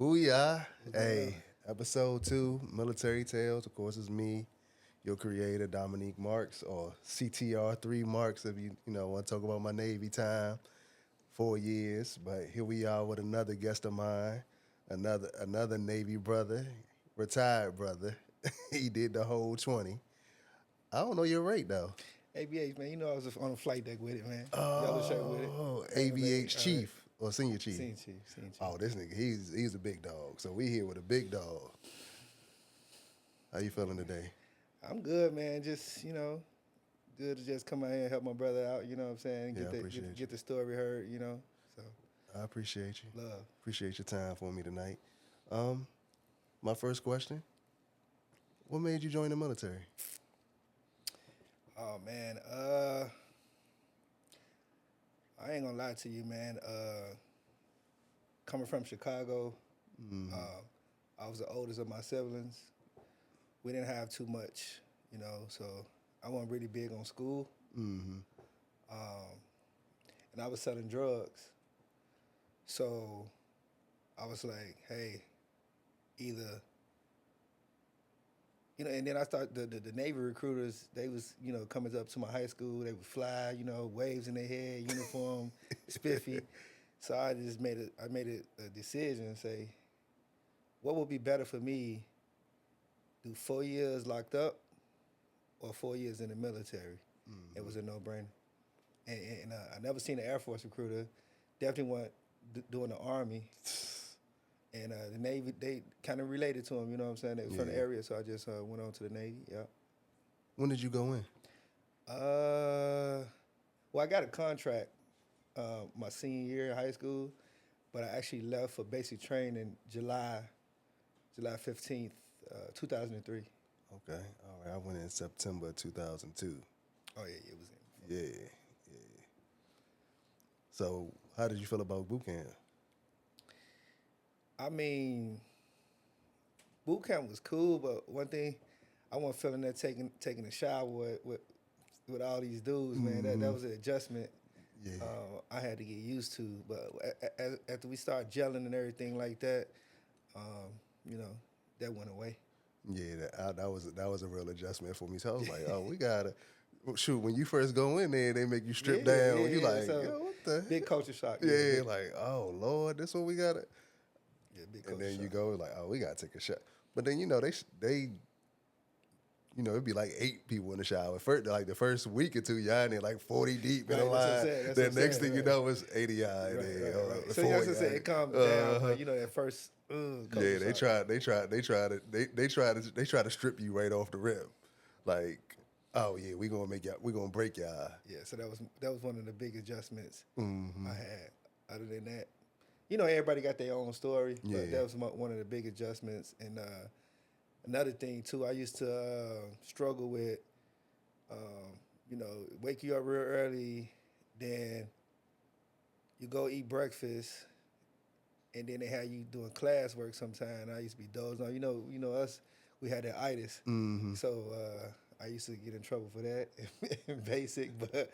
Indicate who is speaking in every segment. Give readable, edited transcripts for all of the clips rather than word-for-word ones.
Speaker 1: Booyah.
Speaker 2: What's going on?
Speaker 1: Hey, episode 2, Military Tales. Of course, it's me, your creator, Dominique Marks, or CTR3 Marks, if you want to talk about my Navy time, 4 years. But here we are with another guest of mine, another Navy brother, retired brother. He did the whole 20. I don't know your rate, though.
Speaker 2: ABH, man, you know I was on a flight deck with it, man. Yellow shirt with it.
Speaker 1: Oh,
Speaker 2: Bang, bang.
Speaker 1: ABH
Speaker 2: All right.
Speaker 1: Chief or Senior Chief.
Speaker 2: Seen chief.
Speaker 1: Oh, this nigga, he's a big dog. So we here with a big dog. How you feeling today?
Speaker 2: I'm good, man. Just, good to just come out here and help my brother out, you know what I'm saying?
Speaker 1: Yeah, I appreciate you.
Speaker 2: Get the story heard, So,
Speaker 1: I appreciate you.
Speaker 2: love.
Speaker 1: Appreciate your time for me tonight. My first question: what made you join the military?
Speaker 2: Oh, man. I ain't gonna lie to you, man. Coming from Chicago, I was the oldest of my siblings. We didn't have too much, so I wasn't really big on school.
Speaker 1: Mm-hmm.
Speaker 2: And I was selling drugs. So I was like, hey, either, and then I started, the Navy recruiters, they was, coming up to my high school, they would fly, waves in their head, uniform, spiffy. So I just made a decision and say, what would be better for me, do 4 years locked up or 4 years in the military?
Speaker 1: Mm-hmm.
Speaker 2: It was a no-brainer. And I never seen an Air Force recruiter. Definitely went doing the Army. And the Navy, they kind of related to them, you know what I'm saying? They were from the area, so I just went on to the Navy, yeah.
Speaker 1: When did you go in?
Speaker 2: Well, I got a contract my senior year in high school, but I actually left for basic training July 15th, 2003.
Speaker 1: Okay, all right. I went in September 2002.
Speaker 2: Oh, yeah, it was in.
Speaker 1: Yeah. So, how did you feel about boot camp?
Speaker 2: I mean, boot camp was cool, but one thing, I wasn't feeling that taking a shower with all these dudes, man. That was an adjustment I had to get used to. But after we started gelling and everything like that, that went away.
Speaker 1: Yeah, that was a real adjustment for me. So I was like, oh, we gotta shoot. When you first go in there, they make you strip down. You like,
Speaker 2: so
Speaker 1: yo, what the
Speaker 2: big culture shock.
Speaker 1: Yeah, like, oh Lord, this what we gotta.
Speaker 2: Yeah, big
Speaker 1: And
Speaker 2: culture
Speaker 1: then
Speaker 2: shock.
Speaker 1: you go like, oh, we gotta take a shot. But then they it'd be like 8 people in the shower. First, like the first week or two, y'all in there like 40 deep in the line. Then next thing you know, it's 80 y'all in there.
Speaker 2: Right. So that's what I said. It calmed down, but that first.
Speaker 1: Yeah, they try to strip you right off the rip, like, oh yeah, we gonna break y'all.
Speaker 2: Yeah, so that was one of the big adjustments
Speaker 1: Mm-hmm.
Speaker 2: I had. Other than that, everybody got their own story, but that was one of the big adjustments. And another thing too, I used to struggle with, wake you up real early, then you go eat breakfast, and then they had you doing classwork sometime. I used to be dozing on. You know us, we had that itis.
Speaker 1: Mm-hmm.
Speaker 2: So I used to get in trouble for that in basic. But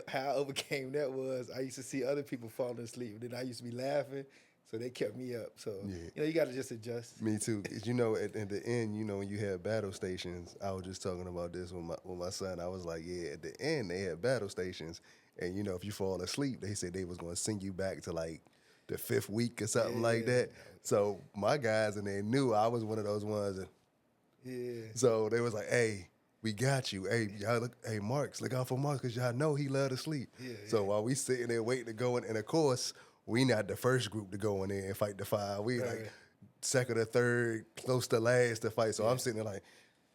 Speaker 2: how I overcame that was I used to see other people falling asleep, and then I used to be laughing. So they kept me up. So you got to just adjust.
Speaker 1: Me too. 'Cause, at the end, when you had battle stations, I was just talking about this with my son. I was like, yeah, at the end they had battle stations, and if you fall asleep, they said they was gonna send you back to like the 5th week or something like that. So my guys and they knew I was one of those ones. So they was like, hey, we got you. Hey, y'all hey, Marks, look out for Marks because y'all know he love to sleep. So while we sitting there waiting to go in, and of course, we not the first group to go in there and fight the fire. We like second or third, close to last to fight. So I'm sitting there like,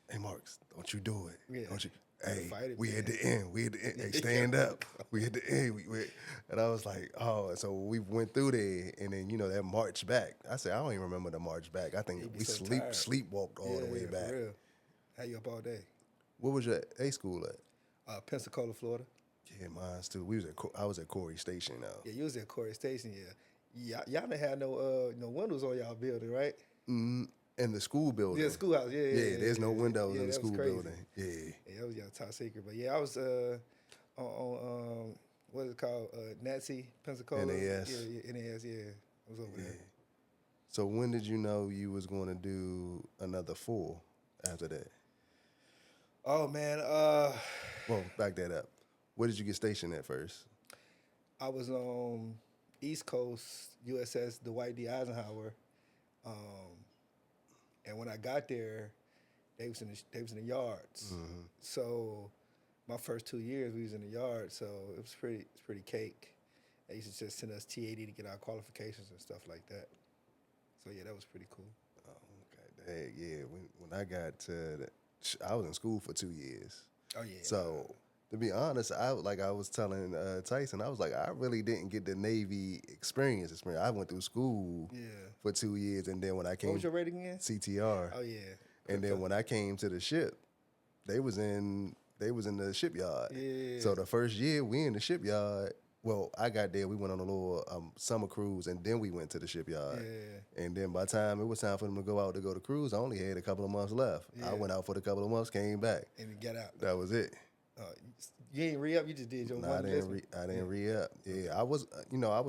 Speaker 1: hey, Marks, don't you do it.
Speaker 2: Yeah.
Speaker 1: Don't you? Hey,
Speaker 2: Fight
Speaker 1: we at the end. We at the end. Hey, stand up. We at the end. And I was like, oh, so we went through there, and then that march back. I said, I don't even remember the march back. I think we
Speaker 2: so tired.
Speaker 1: sleepwalked all the way back.
Speaker 2: For real. Had you up all day.
Speaker 1: Where was your A school at?
Speaker 2: Pensacola, Florida.
Speaker 1: Yeah, mine too. I was at Corey Station now.
Speaker 2: Yeah, you was at Corey Station. Yeah, y'all didn't have no windows on y'all building, right?
Speaker 1: Mm-hmm. In the school building.
Speaker 2: Yeah, schoolhouse. Yeah.
Speaker 1: There's no windows in the
Speaker 2: that
Speaker 1: school
Speaker 2: was crazy.
Speaker 1: building.
Speaker 2: Yeah, that was y'all top secret. But yeah, I was on what is it called? Nazi, Pensacola.
Speaker 1: NAS.
Speaker 2: Yeah, NAS. Yeah, I was over there.
Speaker 1: So when did you know you was going to do another 4 after that?
Speaker 2: Oh man,
Speaker 1: Well, back that up. Where did you get stationed at first?
Speaker 2: I was on East Coast USS Dwight D. Eisenhower, um, and when I got there, they was in the yards. So my first 2 years we was in the yard, so it's pretty cake. They used to just send us TAD to get our qualifications and stuff like that. So yeah, that was pretty cool.
Speaker 1: Oh, okay. Dang, yeah. When I got to, I was in school for 2 years.
Speaker 2: Oh yeah.
Speaker 1: So to be honest, I was telling Tyson, I was like, I really didn't get the Navy experience. I went through school
Speaker 2: Yeah.
Speaker 1: for 2 years, and then when I came,
Speaker 2: What was your rating again?
Speaker 1: CTR,
Speaker 2: Oh yeah.
Speaker 1: and then when I came to the ship, they was in the shipyard.
Speaker 2: Yeah.
Speaker 1: So the first year we in the shipyard. Well, I got there. We went on a little summer cruise, and then we went to the shipyard.
Speaker 2: Yeah.
Speaker 1: And then by the time it was time for them to go out to go to cruise, I only had a couple of months left.
Speaker 2: Yeah.
Speaker 1: I went out for the couple of months, came back.
Speaker 2: And you get out.
Speaker 1: That was it.
Speaker 2: You ain't re-up. You just did your
Speaker 1: Nah,
Speaker 2: one.
Speaker 1: I didn't re-up. Yeah, I was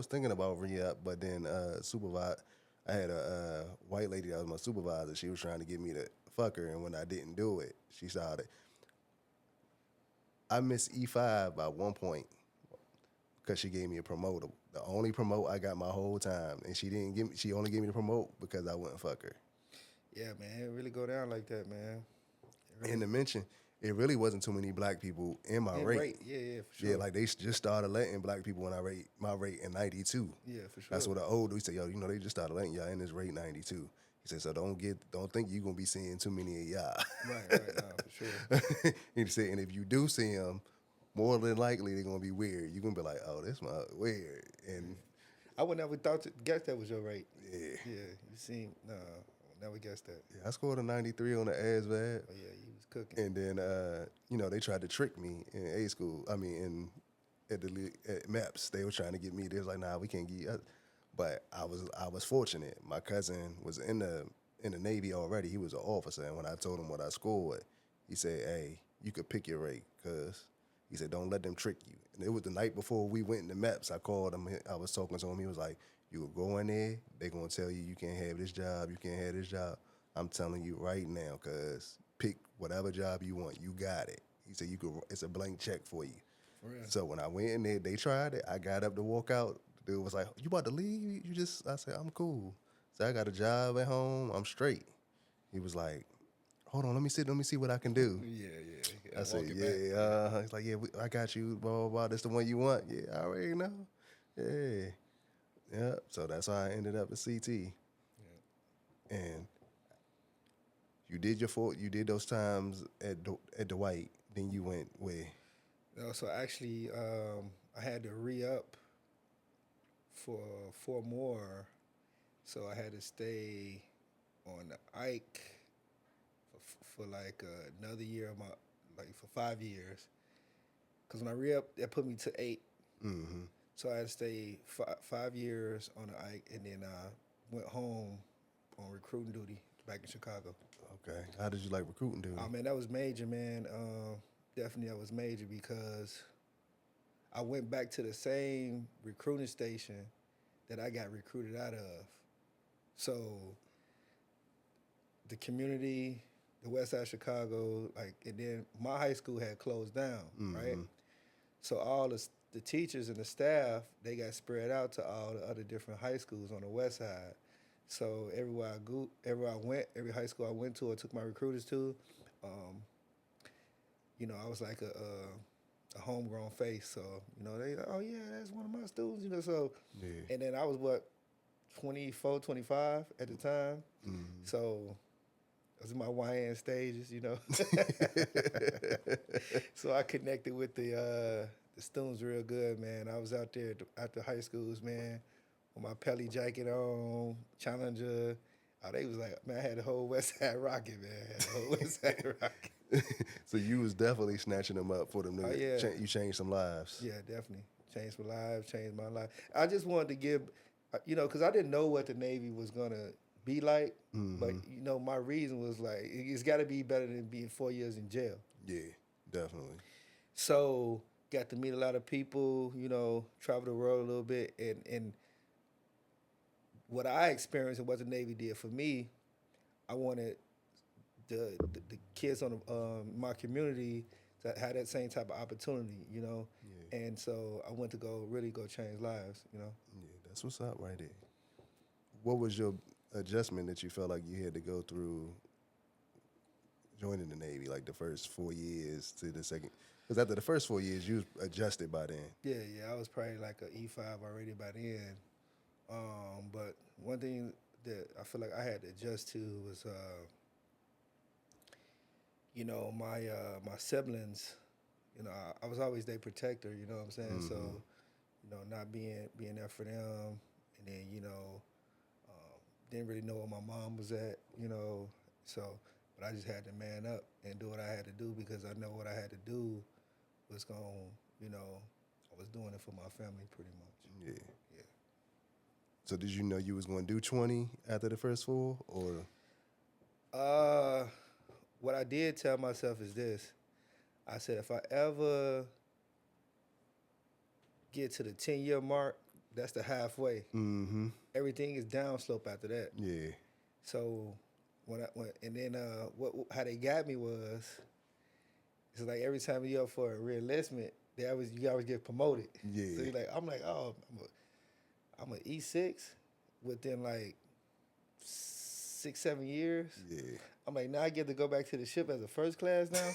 Speaker 1: thinking about re-up, but then I had a white lady that was my supervisor. She was trying to get me to fuck her, and when I didn't do it, she started. I missed E5 by 1 point because she gave me a promote. The only promote I got my whole time, and she didn't give me. She only gave me the promote because I wouldn't fuck her.
Speaker 2: Yeah, man, it really go down like that, man.
Speaker 1: And to mention, it really wasn't too many black people in my rate.
Speaker 2: Yeah, for sure.
Speaker 1: Yeah, like they just started letting black people in my rate in 92.
Speaker 2: Yeah, for sure.
Speaker 1: That's what the old dude said. Yo, they just started letting y'all in this rate 92. He said, so don't think you're gonna be seeing too many of y'all.
Speaker 2: Right, nah, for sure.
Speaker 1: He said, and if you do see them, more than likely they're gonna be weird. You're gonna be like, oh, this my weird. And
Speaker 2: I would never guess that was your rate.
Speaker 1: yeah,
Speaker 2: You seem I would never guess that.
Speaker 1: I scored a 93 on the ASVAB.
Speaker 2: Oh yeah, you was cooking.
Speaker 1: And then they tried to trick me in A school. I mean, at MEPS, they were trying to get me. They was like, nah, we can't get you. But I was fortunate. My cousin was in the Navy already. He was an officer, and when I told him what I scored, he said, hey, you could pick your rate, cause he said, don't let them trick you. And it was the night before we went into MEPS. I called him. I was talking to him. He was like, you will go in there. They're gonna tell you can't have this job. You can't have this job. I'm telling you right now, cause pick whatever job you want. You got it. He said it's a blank check for you.
Speaker 2: For real.
Speaker 1: So when I went in there, they tried it. I got up to walk out. The dude was like, you about to leave? I said, I'm cool. So I got a job at home. I'm straight. He was like, hold on, let me see what I can do.
Speaker 2: Yeah.
Speaker 1: I said, yeah. He's like, yeah, I got you, blah, blah, blah. That's the one you want. Yeah, I already know. Yeah. Yeah. So that's how I ended up at CT. Yeah. And you did those times at Dwight, then you went where?
Speaker 2: No, so actually, I had to re-up for 4 more, so I had to stay on the Ike for like another year of for 5 years. Cause when I re-up, that put me to 8.
Speaker 1: Mm-hmm.
Speaker 2: So I had to stay 5 years on the Ike, and then I went home on recruiting duty back in Chicago.
Speaker 1: Okay. How did you like recruiting duty?
Speaker 2: Oh man, that was major, man. Definitely that was major because I went back to the same recruiting station that I got recruited out of. So the community, the West Side of Chicago, and then my high school had closed down, right? So all the teachers and the staff, they got spread out to all the other different high schools on the West Side. So everywhere I went, every high school I went to or took my recruiters to, I was like a homegrown face. So, they like, oh yeah, that's one of my students, so. Yeah. And then I was 24, 25 at the time. Mm-hmm. So I was in my YN stages, So I connected with the students real good, man. I was out there at the high schools, man, with my Pelly jacket on, Challenger. Oh, they was like, man, I had the whole West Side rocking, man. I had the whole West Side rocking.
Speaker 1: So you was definitely snatching them up for them.
Speaker 2: Oh, yeah.
Speaker 1: You changed some lives.
Speaker 2: Yeah, definitely. Changed my life, changed my life. I just wanted to give, because I didn't know what the Navy was going to be like. Mm-hmm. But, my reason was like, it's got to be better than being 4 years in jail.
Speaker 1: Yeah, definitely.
Speaker 2: So got to meet a lot of people, travel the world a little bit. And what I experienced and what the Navy did for me, I wanted the kids on my community to have that same type of opportunity, you know.
Speaker 1: Yeah.
Speaker 2: And so I went to really go change lives, you know.
Speaker 1: Yeah, that's what's up right there. What was your adjustment that you felt like you had to go through joining the Navy, like the first 4 years to the second? Because after the first 4 years, you was adjusted by then.
Speaker 2: Yeah, I was probably like an E5 already by then. But one thing that I feel like I had to adjust to was, you know, my siblings. You know, I was always their protector. You know what I'm saying?
Speaker 1: Mm-hmm.
Speaker 2: So, you know, not being there for them, and then you know, didn't really know where my mom was at. You know, so but I just had to man up and do what I had to do because I know what I had to do was going. You know, I was doing it for my family pretty much.
Speaker 1: Yeah.
Speaker 2: Yeah.
Speaker 1: So did you know you was going to do 20 after the first 4, or?
Speaker 2: What I did tell myself is this. I said, if I ever get to the 10-year mark, that's the halfway.
Speaker 1: Mm-hmm.
Speaker 2: Everything is downslope after that.
Speaker 1: Yeah.
Speaker 2: So how they got me was, it's like every time you up for a reenlistment, you always get promoted.
Speaker 1: Yeah.
Speaker 2: So I'm like, oh, I'm an E6 within like 6-7 years.
Speaker 1: Yeah.
Speaker 2: I'm like, now I get to go back to the ship as a first class now.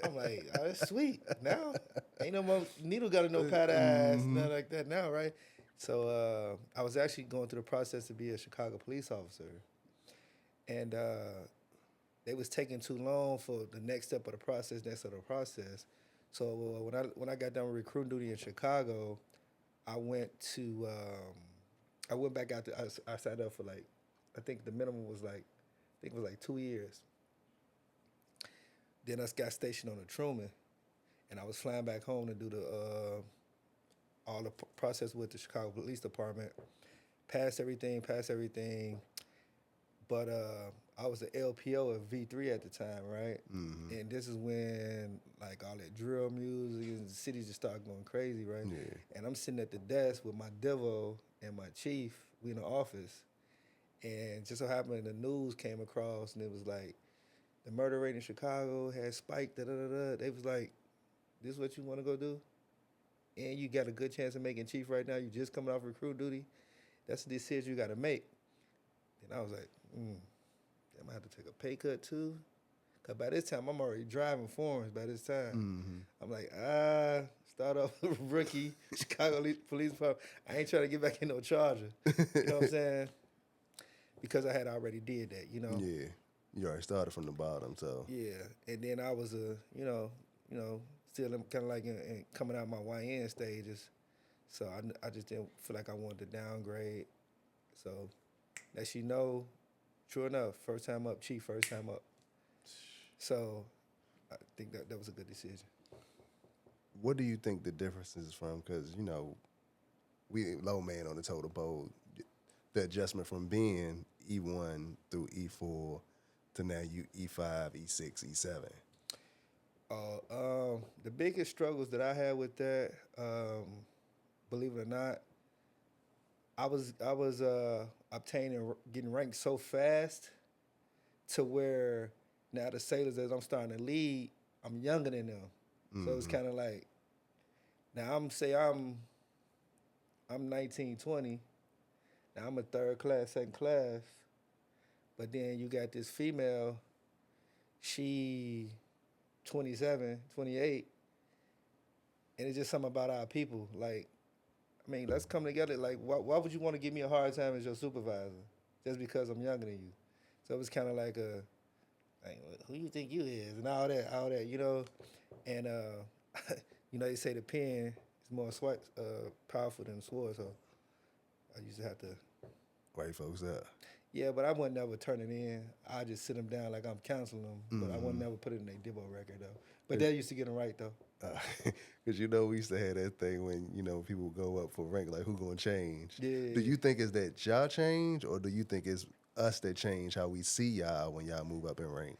Speaker 2: I'm like, oh, that's sweet. Now, ain't no more needle got no pad ass, nothing like that now, right? So I was actually going through the process to be a Chicago police officer. And they was taking too long for the next step of the process, So when I got done with recruiting duty in Chicago, I went back out I signed up for like, I think the minimum was like, 2 years. Then I got stationed on the Truman, and I was flying back home to do all the process with the Chicago Police Department. Passed everything, but I was an LPO of V3 at the time, right?
Speaker 1: Mm-hmm.
Speaker 2: And this is when like all that drill music and the city just started going crazy, right?
Speaker 1: Yeah.
Speaker 2: And I'm sitting at the desk with my Devo and my chief. We in the office, and just so happened the news came across, and it was like the murder rate in Chicago had spiked. They was like, "This is what you want to go do, and you got a good chance of making chief right now. You just coming off recruit duty. That's a decision you got to make." And I was like, I might have to take a pay cut too. Cause by this time I'm already driving forms. By this time, I'm like, start off rookie Chicago Police Department. I ain't trying to get back in no Charger. You know what I'm saying? Because I had already did that. You know.
Speaker 1: Yeah. You already started from the bottom, so.
Speaker 2: Yeah, and then I was still kind of like in coming out my YN stages, so I just didn't feel like I wanted to downgrade. So, as you know, true enough, first time up, chief, first time up. So, I think that was a good decision.
Speaker 1: What do you think the difference is from? Because, you know, we low man on the totem pole. The adjustment from being E1 through E4 to now you E5, E6, E7.
Speaker 2: The biggest struggles that I had with that, believe it or not, I was getting ranked so fast to where now the sailors as I'm starting to lead, I'm younger than them. So it's kind of like, now I'm 19, 20. Now I'm a third class, second class. But then you got this female, she 27, 28, and it's just something about our people. Like, I mean, let's come together. Like, why would you want to give me a hard time as your supervisor just because I'm younger than you? So it was kind of like who you think you is and all that, you know? And, you know, they say the pen is more powerful than the sword, so I used to have to.
Speaker 1: White folks up.
Speaker 2: Yeah, but I wouldn't never turn it in. I just sit them down like I'm counseling them, but I wouldn't never put it in their Dibbo record, though. But that used to get them right, though.
Speaker 1: Because, you know, we used to have that thing when, you know, people go up for rank, like, who going to change?
Speaker 2: Yeah.
Speaker 1: Do you think it's that y'all change, or do you think it's us that change how we see y'all when y'all move up in rank?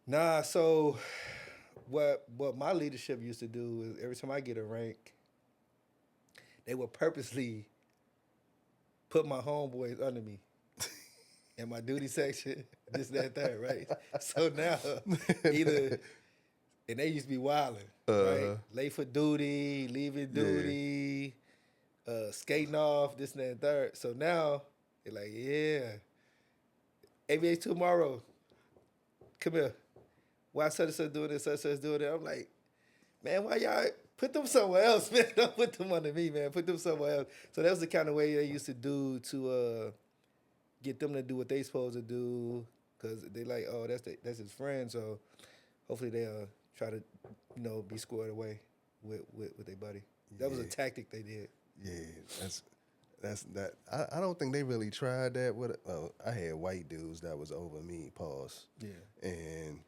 Speaker 2: Nah, so what my leadership used to do is every time I get a rank, they would purposely put my homeboys under me in my duty section, this, that, third, right? So now, either, and they used to be wilding, right? Late for duty, leaving duty, skating off, this, and that, third. So now, they're like, yeah, ABH tomorrow, come here. Why such and such doing this, such and such doing that? I'm like, man, why y'all put them somewhere else, man? Don't put them under me, man. Put them somewhere else. So that was the kind of way they used to do to get them to do what they supposed to do, because they like, oh, that's his friend. So hopefully they'll try to, be squared away with their buddy. That was a tactic they did.
Speaker 1: Yeah, that's that. I don't think they really tried that with. I had white dudes that was over me. Pause.
Speaker 2: Yeah.
Speaker 1: And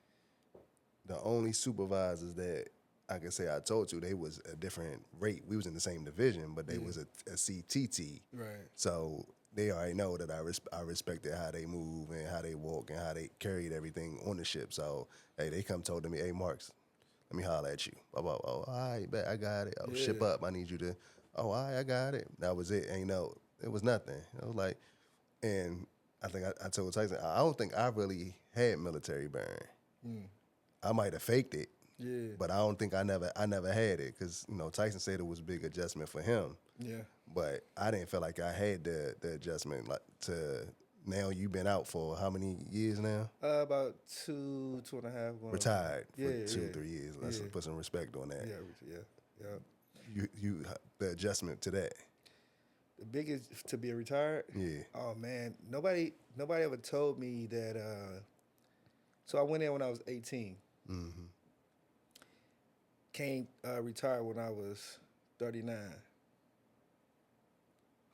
Speaker 1: the only supervisors that I can say I told you, they was a different rate. We was in the same division, but they was a CTT.
Speaker 2: Right.
Speaker 1: So they already know that I respected how they move and how they walk and how they carried everything on the ship. So, hey, they come told me, hey, Marks, let me holler at you. Oh, all right, bet, I got it. Oh, ship up. I need you to, all right, I got it. That was it. Ain't no, it was nothing. I was like, and I think I told Tyson, I don't think I really had military burn. I might have faked it.
Speaker 2: Yeah.
Speaker 1: But I don't think I never had it, because Tyson said it was a big adjustment for him.
Speaker 2: Yeah.
Speaker 1: But I didn't feel like I had the adjustment. Like, to now, you've been out for how many years now?
Speaker 2: About 2.5.
Speaker 1: Retired for
Speaker 2: Yeah,
Speaker 1: 2-3 years. Let's put some respect on that.
Speaker 2: Yeah.
Speaker 1: You the adjustment to that.
Speaker 2: The biggest to be retired.
Speaker 1: Yeah.
Speaker 2: Oh man, nobody ever told me that. So I went in when I was 18.
Speaker 1: Mm-hmm.
Speaker 2: Came retired when I was 39.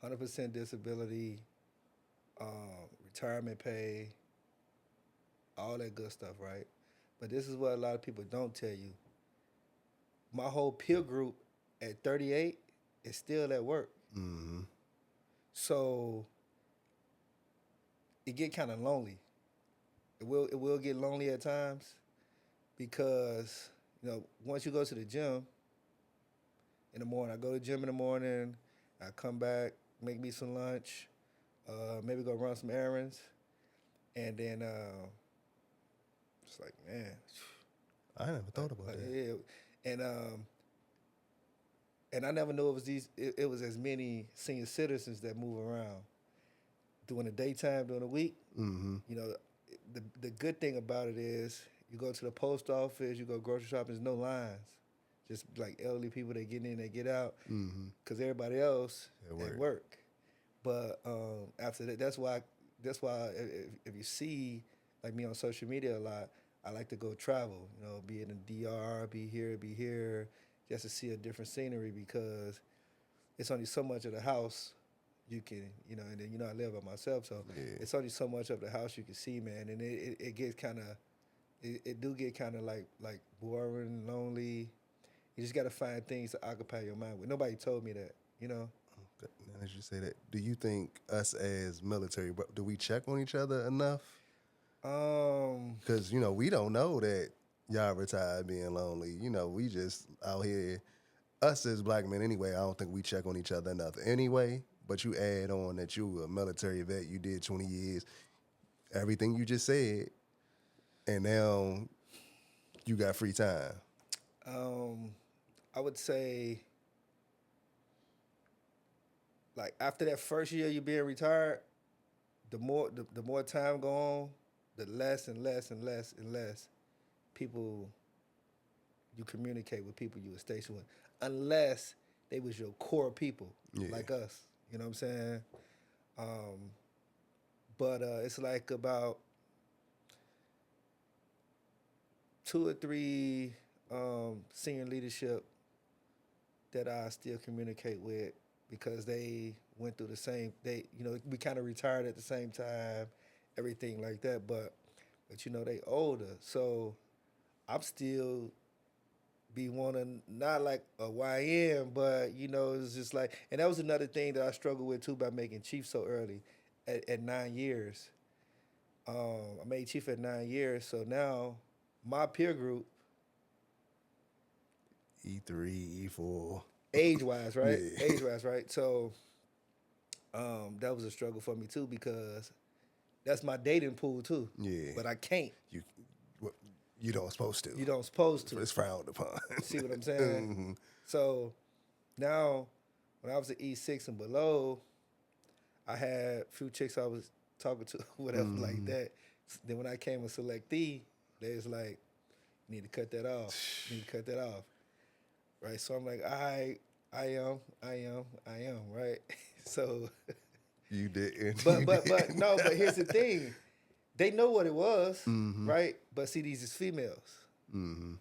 Speaker 2: 100% disability, retirement pay, all that good stuff, right? But this is what a lot of people don't tell you. My whole peer group at 38 is still at work.
Speaker 1: Mm-hmm.
Speaker 2: So it get kind of lonely. It will get lonely at times, because once you go to the gym in the morning, I go to the gym in the morning, I come back, make me some lunch, maybe go run some errands, and then it's like, man,
Speaker 1: I never thought about that.
Speaker 2: Yeah, and I never knew it was as many senior citizens that move around during the daytime, during the week.
Speaker 1: Mm-hmm.
Speaker 2: The good thing about it is, you go to the post office, you go grocery shopping, there's no lines. Just like elderly people, they get in, they get out, because everybody else at work. But after that, that's why if you see like me on social media a lot, I like to go travel. Be in the DR, be here, just to see a different scenery, because it's only so much of the house you can, and then I live by myself, so it's only so much of the house you can see, man, and it gets kind of, it do get kind of like boring, lonely. You just got to find things to occupy your mind with. Nobody told me that,
Speaker 1: Now, as you say that, do you think us as military, do we check on each other enough? Because, we don't know that y'all retired being lonely. We just out here, us as black men anyway, I don't think we check on each other enough anyway. But you add on that you a military vet, you did 20 years, everything you just said, and now you got free time.
Speaker 2: I would say, like, after that first year you being retired, the more time go on, the less and less and less and less people you communicate with, people you were stationed with, unless they was your core people, like us. You know what I'm saying? But it's like about 2 or 3 senior leadership that I still communicate with, because they went through the same. We kind of retired at the same time, everything like that. But they older, so I'm still be wanting, not like a YN, but it's just like, and that was another thing that I struggled with too, by making chief so early, at 9 years. I made chief at 9 years, so now my peer group,
Speaker 1: E3, E4,
Speaker 2: age-wise, right? Age-wise, right? So that was a struggle for me too because that's my dating pool too.
Speaker 1: Yeah.
Speaker 2: But I can't.
Speaker 1: You don't supposed to.
Speaker 2: You don't supposed to.
Speaker 1: It's frowned upon.
Speaker 2: See what I'm saying? So now, when I was at E6 and below, I had a few chicks I was talking to, whatever like that. Then when I came to selectee, they was like, "You need to cut that off. You need to cut that off." Right? So I'm like, I am, right? So
Speaker 1: You didn't.
Speaker 2: but no, but here's the thing. They know what it was, right? But see, these is females.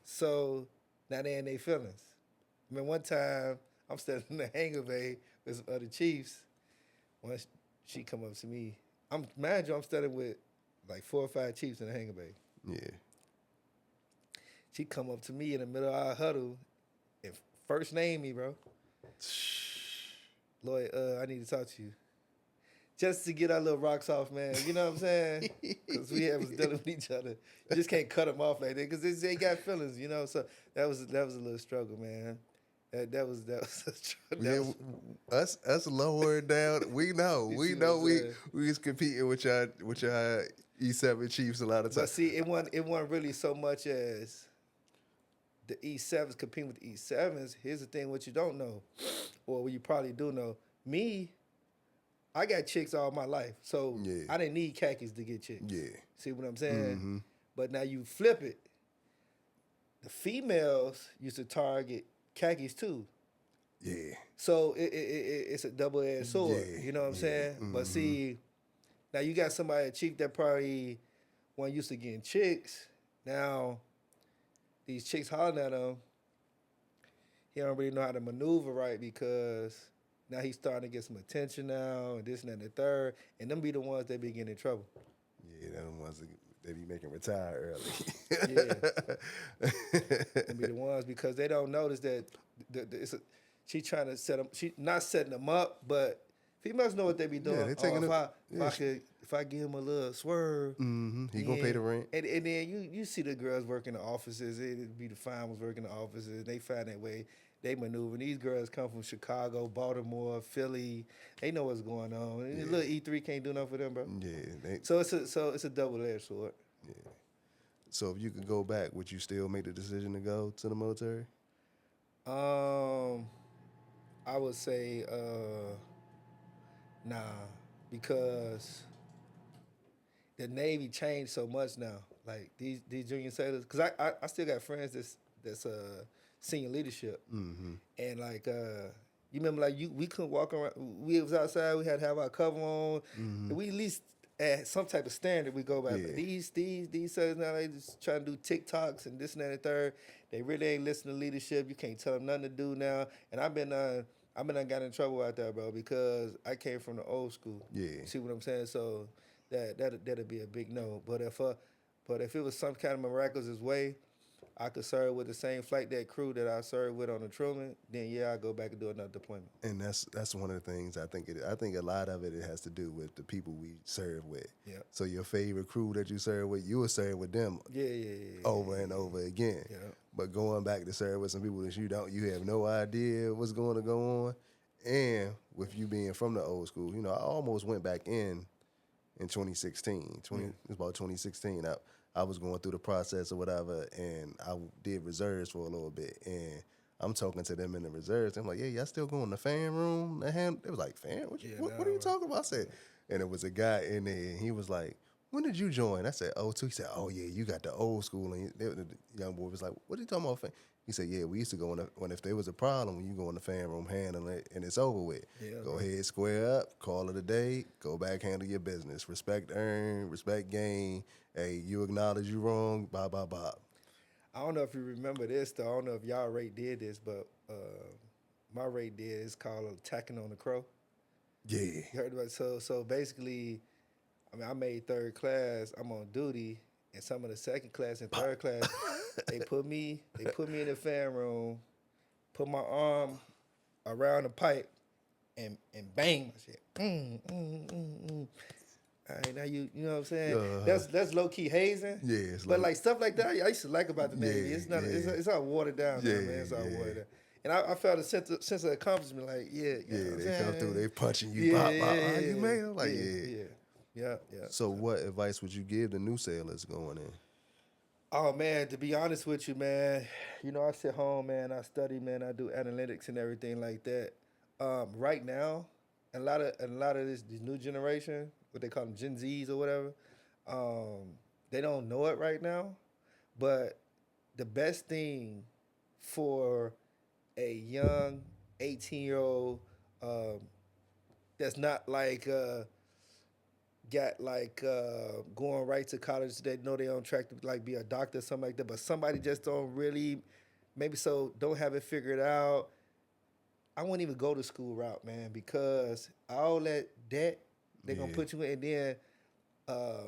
Speaker 2: So now they in their feelings. I mean, one time I'm standing in the hangar bay with some other chiefs. Once she come up to me, I'm standing with like 4 or 5 chiefs in the hangar bay.
Speaker 1: Yeah.
Speaker 2: She come up to me in the middle of our huddle and first name me, bro. Lloyd, I need to talk to you. Just to get our little rocks off, man. You know what I'm saying? Because we was dealing with each other. You just can't cut them off like that because they got feelings, you know. So that was a little struggle, man. That was a struggle.
Speaker 1: Us lower down. We know we was competing with y'all E7 Chiefs a lot of times.
Speaker 2: But see, it wasn't really so much as the E7s competing with the E7s. Here's the thing: what you don't know, or what you probably do know, me. I got chicks all my life, so I didn't need khakis to get chicks. Yeah. See what I'm saying? But now you flip it. The females used to target khakis too.
Speaker 1: Yeah.
Speaker 2: So it's a double-edged sword. Yeah. You know what I'm saying? But see, now you got somebody, a chief that probably wasn't used to getting chicks. Now, these chicks hollering at him, he don't really know how to maneuver right because now he's starting to get some attention now, and this and that and the third, and them be the ones that be getting in trouble.
Speaker 1: Yeah, they're the ones that they be making retire early.
Speaker 2: Them be the ones because they don't notice that she trying to set them. She not setting them up, but females know what they be doing.
Speaker 1: Yeah, they taking
Speaker 2: if I give him a little swerve,
Speaker 1: he gonna pay the rent.
Speaker 2: And then you see the girls working in the offices. It'd be the fine ones working in the offices. They find that way. They maneuver. These girls come from Chicago, Baltimore, Philly. They know what's going on. And little E3 can't do nothing for them, bro. Yeah. So it's a double-edged sword.
Speaker 1: Yeah. So if you could go back, would you still make the decision to go to the military?
Speaker 2: I would say nah, because the Navy changed so much now. Like these junior sailors, because I still got friends that's senior leadership, and like you remember like we couldn't walk around. We was outside. We had to have our cover on. And we at least at some type of standard we go by. Yeah. These sailors now they just trying to do TikToks and this and that and the third. They really ain't listening to leadership. You can't tell them nothing to do now. And I've been got in trouble out there, bro, because I came from the old school. Yeah. See what I'm saying? So that'd be a big no. But if it was some kind of miraculous way, I could serve with the same flight deck crew that I served with on the Truman, then I'll go back and do another deployment.
Speaker 1: And that's one of the things I think a lot of it has to do with the people we serve with. Yeah. So your favorite crew that you serve with, you will serve with them over and over again. Yeah. But going back to serve with some people that you have no idea what's going to go on. And with you being from the old school, I almost went back in 2016. It was about 2016. I was going through the process or whatever, and I did reserves for a little bit. And I'm talking to them in the reserves. I'm like, yeah, y'all still going in the fan room? They was like, fan? What are you talking about? I said, and it was a guy in there, and he was like, when did you join? I said, 02. He said, oh, yeah, you got the old school. And the young boy was like, what are you talking about, fan? He said, yeah, we used to go when if there was a problem, when you go in the fan room, handle it, and it's over with. Yeah, go ahead, square up, call it a day, go back, handle your business. Respect earned, respect gain. Hey, you acknowledge you wrong, blah, blah, blah.
Speaker 2: I don't know if you remember this, though. I don't know if y'all rate did this, but my rate did. It's called Attacking on the Crow.
Speaker 1: Yeah.
Speaker 2: You heard about it? So basically, I made third class. I'm on duty, and some of the second class and third class, they put me in the fan room, put my arm around the pipe, and bang my shit. All right, now you know what I'm saying? That's low key hazing. Yeah, but like stuff like that, I used to like about the Navy. It's not. It's all watered down, man. It's all watered down. And I felt a sense of accomplishment, like, yeah, you know
Speaker 1: Yeah,
Speaker 2: what I'm
Speaker 1: they come through,
Speaker 2: saying?
Speaker 1: they punching you,
Speaker 2: Yeah,
Speaker 1: pop, pop.
Speaker 2: yeah,
Speaker 1: Oh, you
Speaker 2: yeah,
Speaker 1: made it? Like,
Speaker 2: yeah,
Speaker 1: yeah.
Speaker 2: yeah, yeah, yeah.
Speaker 1: So, what advice would you give the new sailors going in?
Speaker 2: Oh man, to be honest with you, man, you know I sit home, man. I study, man. I do analytics and everything like that. Right now, a lot of this new generation, what they call them Gen Zs or whatever, they don't know it right now. But the best thing for a young 18-year-old um, that's not like got like going right to college. They know they're on track to like be a doctor or something like that. But somebody just don't really, maybe so don't have it figured out. I won't even go the school route, man, because all that debt they're gonna
Speaker 1: Yeah,
Speaker 2: put you in, and then uh,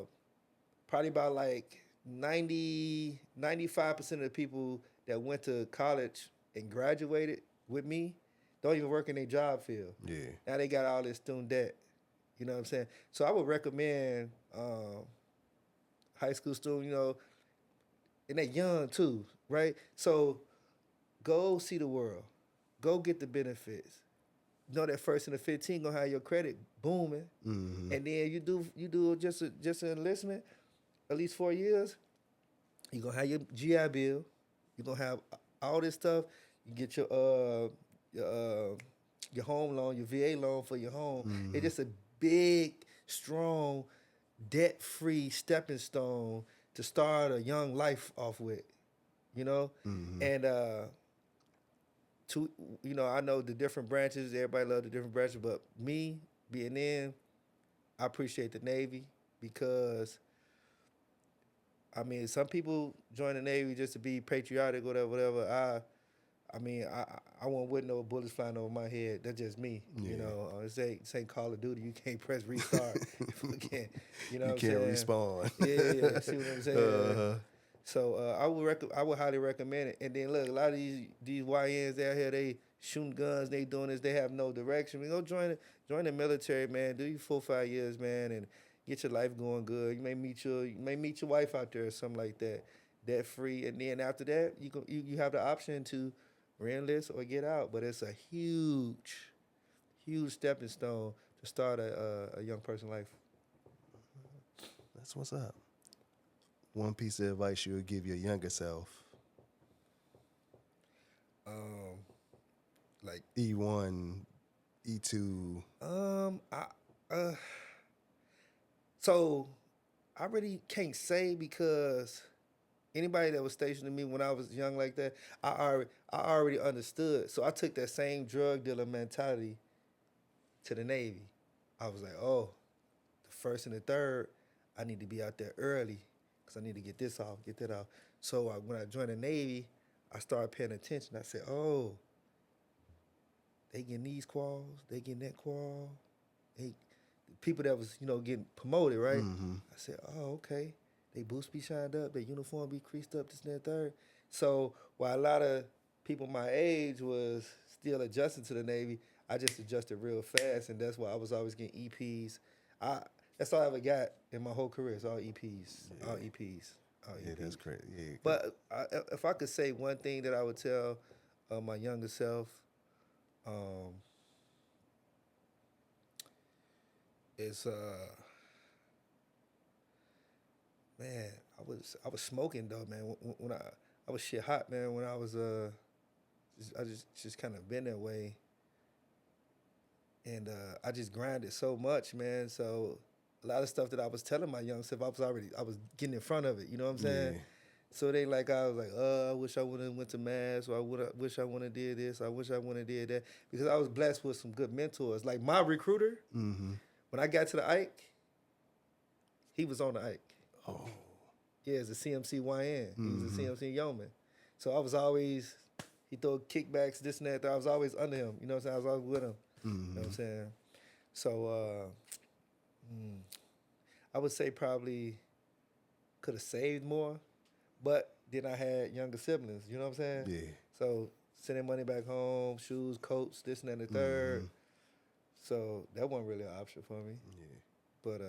Speaker 2: probably about like 95% of the people that went to college and graduated with me don't even work in their job field.
Speaker 1: yeah,
Speaker 2: Now they got all this student debt. You know what I'm saying? So I would recommend high school student, and they're young too, right? So go see the world. Go get the benefits. Know that first and the 15 gonna have your credit booming.
Speaker 1: mm-hmm.
Speaker 2: And then you do just an enlistment, at least 4 years, you're gonna have your GI Bill, you're gonna have all this stuff, you get your your home loan, your VA loan for your home. It's just a big, strong, debt free stepping stone to start a young life off with, you know?
Speaker 1: Mm-hmm.
Speaker 2: And to I know the different branches, everybody love the different branches, but me being in, I appreciate the Navy because I mean some people join the Navy just to be patriotic, whatever. I won't with no bullets flying over my head. That's just me.
Speaker 1: Yeah.
Speaker 2: This ain't Call of Duty. You can't press restart if you can't. You know
Speaker 1: You
Speaker 2: what I'm
Speaker 1: can't
Speaker 2: saying?
Speaker 1: respawn.
Speaker 2: Yeah. See what I'm saying?
Speaker 1: Uh-huh.
Speaker 2: So I would highly recommend it. And then look, a lot of these YNs out here, they shooting guns, they doing this, they have no direction. We go join the military, man. Do your 4 5 years, man, and get your life going good. You may meet your wife out there or something like that, debt free. And then after that, you have the option to re-enlist or get out. But it's a huge stepping stone to start a young person life.
Speaker 1: That's what's up. One piece of advice you would give your younger self.
Speaker 2: Um, like
Speaker 1: E1, E2.
Speaker 2: I so I really can't say because anybody that was stationed to me when I was young like that, I already understood. So I took that same drug dealer mentality to the Navy. I was like, oh, the first and the third, I need to be out there early because I need to get this off, get that off. So when I joined the Navy, I started paying attention. I said, oh, they getting these quals, they getting that qual. They people that was getting promoted, right?
Speaker 1: Mm-hmm.
Speaker 2: I said, oh, okay. They boots be shined up, their uniform be creased up, this and that third. So while a lot of people my age was still adjusting to the Navy, I just adjusted real fast, and that's why I was always getting EPs. That's all I ever got in my whole career. It's all EPs, all EPs, all
Speaker 1: Yeah,
Speaker 2: EPs.
Speaker 1: that's crazy. Yeah,
Speaker 2: But if I could say one thing that I would tell my younger self, um, is man, I was smoking though, man. When I was shit hot, man. When I was I just kind of been that way, and I just grinded so much, man. So a lot of stuff that I was telling my young self, I was getting in front of it. You know what I'm saying?
Speaker 1: Yeah.
Speaker 2: So they I was like, I wish I would have went to mass, or wish I would have did this, I wish I would have did that, because I was blessed with some good mentors. Like my recruiter,
Speaker 1: Mm-hmm.
Speaker 2: when I got to the Ike, he was on the Ike.
Speaker 1: Oh.
Speaker 2: Yeah, as a CMC YN. He was a
Speaker 1: Mhm.
Speaker 2: CMC yeoman. So I was always, he throw kickbacks, this and that. I was always under him. You know what I'm saying? I was always with him. You know what I'm saying? So I would say probably could have saved more, but then I had younger siblings. You know what I'm saying?
Speaker 1: Yeah.
Speaker 2: So sending money back home, shoes, coats, this and that, and the third. So that wasn't really an option for me.
Speaker 1: Yeah.
Speaker 2: But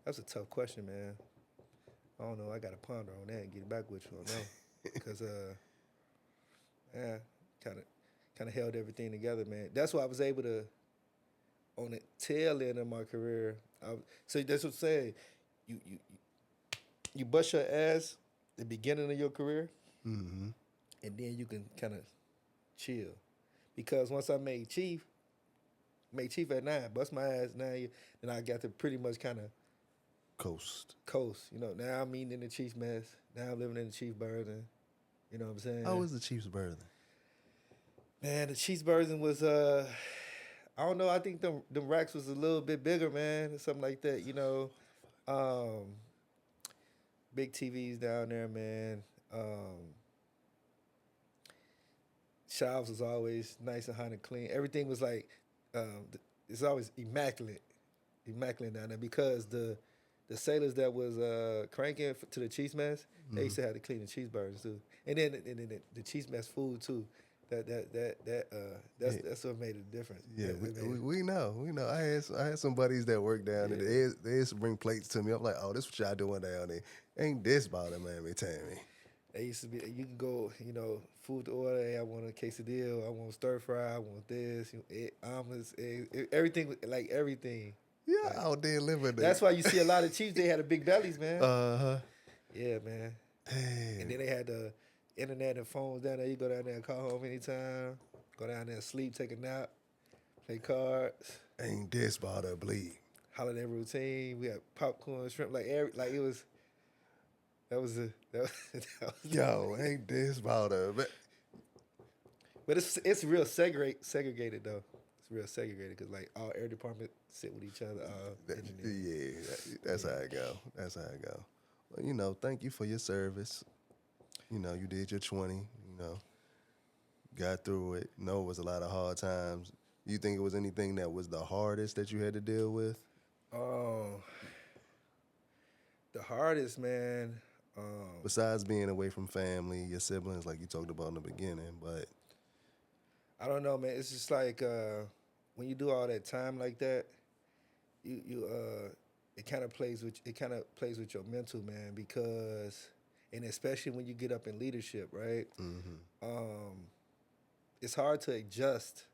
Speaker 2: that's a tough question, man. I don't know. I got to ponder on that and get back with you on that. Because yeah, kind of held everything together, man. That's why I was able to, on the tail end of my career. So that's what I'm saying. You you bust your ass the beginning of your career,
Speaker 1: Mm-hmm.
Speaker 2: and then you can kind of chill. Because once I made chief at 9, bust my ass 9, then I got to pretty much kind of
Speaker 1: Coast.
Speaker 2: coast. You know, now I'm eating in the chief mess. Now I'm living in the chief burden. You know what I'm saying?
Speaker 1: How was the Chiefs birthing?
Speaker 2: Man, the Chiefs version was I don't know, I think them racks was a little bit bigger, man, or something like that, you know. Um Big TVs down there, man. Shelves was always nice and hot and clean. Everything was like it's always immaculate. Immaculate down there because the sailors that was cranking to the cheese mess, they used to have to clean the cheeseburgers too, and then the cheese mess food too. That's what made a difference.
Speaker 1: Yeah,
Speaker 2: That made
Speaker 1: we know. I had some buddies that work down there. They used to bring plates to me. I'm like, oh, this what y'all doing down there? Ain't this about it, man? Tammy.
Speaker 2: They used to be. You can go, you know, food to order. Hey, I want a quesadilla. I want stir fry. I want this. You know, omelets, eggs, everything. Like everything.
Speaker 1: Yeah,
Speaker 2: Like,
Speaker 1: out there living there.
Speaker 2: that's why you see a lot of Chiefs. They had the big bellies, man.
Speaker 1: Uh-huh.
Speaker 2: Yeah, man.
Speaker 1: Damn.
Speaker 2: And then they had the internet and phones down there. You go down there and call home anytime. Go down there and sleep, take a nap, play cards.
Speaker 1: Ain't this about to bleed?
Speaker 2: Holiday routine. We had popcorn, shrimp, like it was. That was that was
Speaker 1: Yo, ain't this about to?
Speaker 2: But it's real segregated though. It's real segregated because like all air department sit with each other.
Speaker 1: That's how it go. That's how it go. Well, you know, thank you for your service. You know, you did your 20. You know, got through it. No, it was a lot of hard times. You think it was anything that was the hardest that you had to deal with?
Speaker 2: The hardest, man.
Speaker 1: Besides being away from family, your siblings, like you talked about in the beginning, but
Speaker 2: I don't know, man. It's just like when you do all that time like that, you it kind of plays with your mental, man, because and especially when you get up in leadership, right? It's hard to adjust.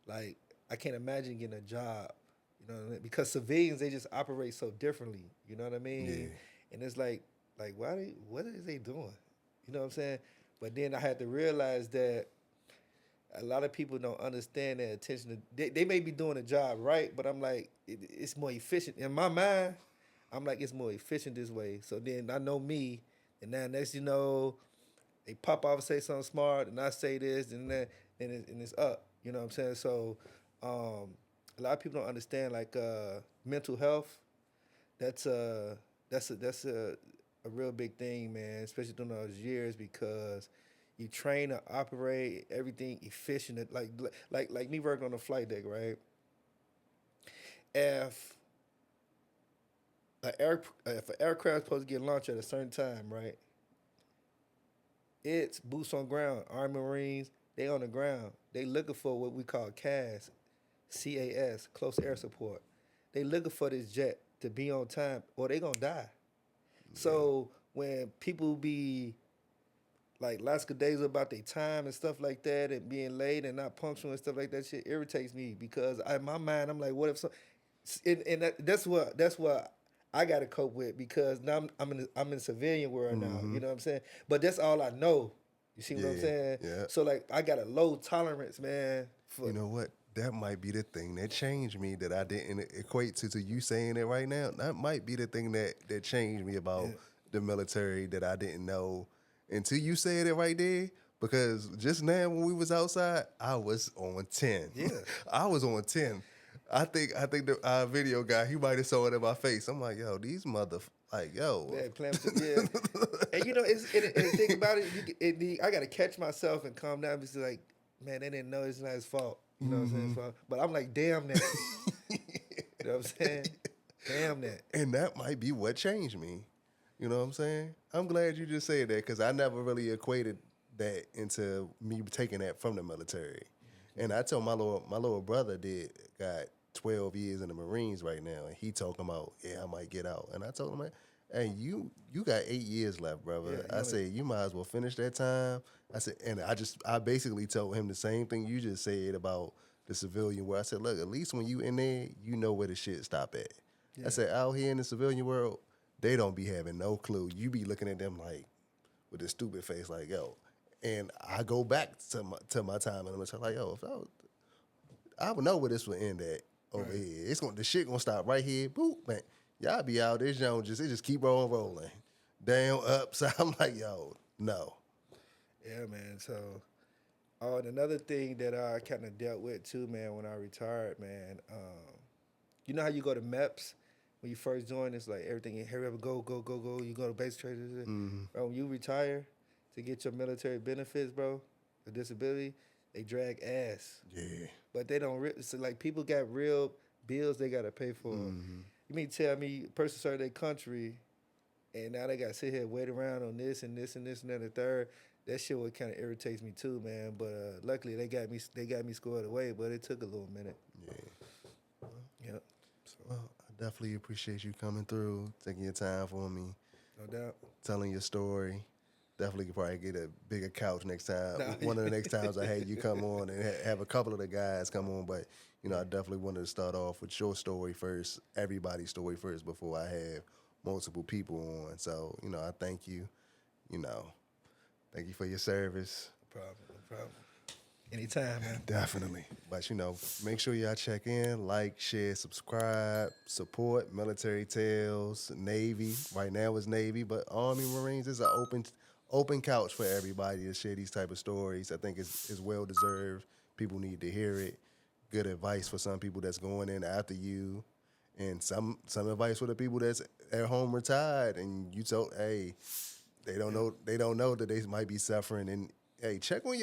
Speaker 2: Like I can't imagine getting a job, you know what I mean? Because civilians they just operate so differently, you know what I mean?
Speaker 1: Yeah.
Speaker 2: And it's like what is they doing? You know what I'm saying? But then I had to realize that a lot of people don't understand their attention. They may be doing a job right, but I'm like, it's more efficient. In my mind, I'm like, it's more efficient this way. So then I know me, and now next you know, they pop off and say something smart, and I say this, and that, and it's up. You know what I'm saying? So a lot of people don't understand like mental health. That's a real big thing, man, especially during those years because you train to operate everything efficient. Like me working on the flight deck, right? If an aircraft's supposed to get launched at a certain time, right? It's boots on ground. Army Marines, they on the ground. They looking for what we call CAS, CAS, close air support. They looking for this jet to be on time or they gonna die. So when people be like lackadaisical about their time and stuff like that and being late and not punctual and stuff like that, shit irritates me because in my mind I'm like, what if that's what I got to cope with because now I'm in the civilian world now. You know what I'm saying? But that's all I know. You see what I'm saying?
Speaker 1: Yeah.
Speaker 2: So like I got a low tolerance, man.
Speaker 1: You know what? That might be the thing that changed me that I didn't equate to you saying it right now. That might be the thing that changed me about the military that I didn't know until you said it right there. Because just now when we was outside, I was on 10.
Speaker 2: Yeah.
Speaker 1: I was on 10. I think the video guy, he might have saw it in my face. I'm like, yo, these like, yo.
Speaker 2: Yeah. And you know, and think about it, I got to catch myself and calm down because like, man, they didn't know it's not his fault. You know what I'm saying? But I'm like, damn that. You know what I'm saying? Damn that.
Speaker 1: And that might be what changed me. You know what I'm saying? I'm glad you just said that because I never really equated that into me taking that from the military. And I told my little brother got 12 years in the Marines right now, and he talking about, I might get out. And I told him, hey, you got 8 years left, brother.
Speaker 2: Yeah,
Speaker 1: I said you might as well finish that time. I said, and I basically told him the same thing you just said about the civilian world. I said, look, at least when you in there, you know where the shit stop at.
Speaker 2: yeah,
Speaker 1: I said, out here in the civilian world, they don't be having no clue. You be looking at them like with a stupid face, like yo. And I go back to my time, and I'm like, yo, if I would know where this would end at over here. The shit gonna stop right here. Boop, man. Y'all be out this joint it just keep rolling. Down, up. So I'm like, yo, no.
Speaker 2: yeah, man. So, and another thing that I kind of dealt with too, man, when I retired, man. You know how you go to MEPS when you first join? It's like everything. Hurry up, go. You go to base traders. Bro, when you retire to get your military benefits, bro, the disability, they drag ass.
Speaker 1: Yeah.
Speaker 2: But they don't. So like people got real bills they gotta pay for. You mean tell me a person started their country, and now they got to sit here and wait around on this and this and this and that and the third. That shit what kind of irritates me too, man. But luckily they got me squared away. But it took a little minute.
Speaker 1: Yeah.
Speaker 2: Yep. So,
Speaker 1: Well, I definitely appreciate you coming through, taking your time for me,
Speaker 2: no doubt.
Speaker 1: telling your story. Definitely could probably get a bigger couch next time.
Speaker 2: Nah.
Speaker 1: One of the next times I had you come on and have a couple of the guys come on. But, you know, I definitely wanted to start off with your story first, everybody's story first before I have multiple people on. So, you know, I thank you. You know, thank you for your service.
Speaker 2: No problem. Anytime, man.
Speaker 1: Definitely. But, you know, make sure y'all check in, like, share, subscribe, support Military Tales, Navy. Right now it's Navy, but Army, Marines is an open couch for everybody to share these type of stories. I think it's well deserved. People need to hear it. Good advice for some people that's going in after you, and some advice for the people that's at home retired. And you told, hey, they don't know that they might be suffering. And hey, check on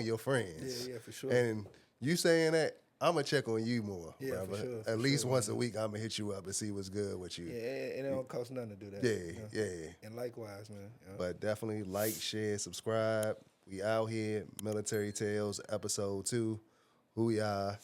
Speaker 1: your friends.
Speaker 2: Yeah, for sure.
Speaker 1: And you saying that, I'm gonna check on you more,
Speaker 2: Yeah,
Speaker 1: brother.
Speaker 2: for sure.
Speaker 1: At least once a week, I'm gonna hit you up and see what's good with you.
Speaker 2: Yeah, and it don't cost nothing to do that.
Speaker 1: Yeah, yeah.
Speaker 2: And likewise, man. Yeah.
Speaker 1: But definitely like, share, subscribe. We out here, Military Tales, episode 2. Who we are.